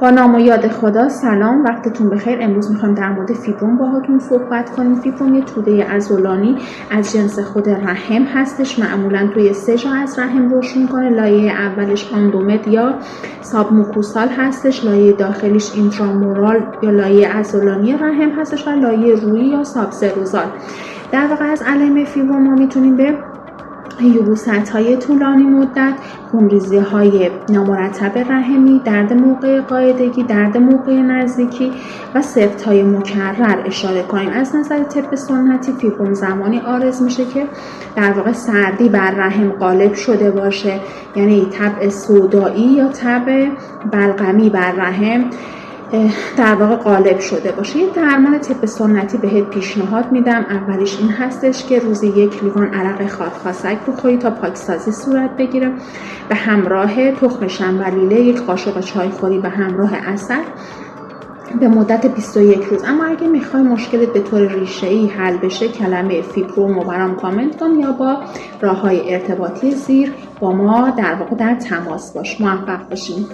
با نام و یاد خدا. سلام، وقتتون بخیر. امروز میخوایم در مورد فیبروم باهاتون صحبت کنیم. فیبروم یه توده عضلانی از جنس خود رحم هستش. معمولا توی 3 جا از رحم رشد میکنه. لایه اولش آندومت یا سابموکوسال هستش، لایه داخلیش اینترامورال یا لایه عضلانی رحم هستش و لایه رویی یا سابسروزال. در واقع از علائم فیبروم ما میتونیم به یبوست‌های طولانی مدت، خونریزی‌های نامرتب رحمی، درد موقع قاعدگی، درد موقع نزدیکی و سفت‌های مکرر اشاره کنیم. از نظر طب سنتی فیبروم زمانی عارض میشه که در واقع سردی بر رحم غالب شده باشه، یعنی تب سودایی یا تب بلغمی بر رحم در واقع غالب شده باشه. یه درمان طب سنتی بهت پیشنهاد میدم. اولیش این هستش که روزی 1 لیوان عرق خاکخاسک بخوری تا پاکسازی صورت بگیره به همراه تخم شنبلیله، 1 قاشق چای خوری به همراه عسل به مدت 21 روز. اما اگه میخوای مشکلت به طور ریشه‌ای حل بشه، کلمه فیبروم رو برام کامنت کن یا با راه‌های ارتباطی زیر با ما در واقع در تماس باش. موفق باشین.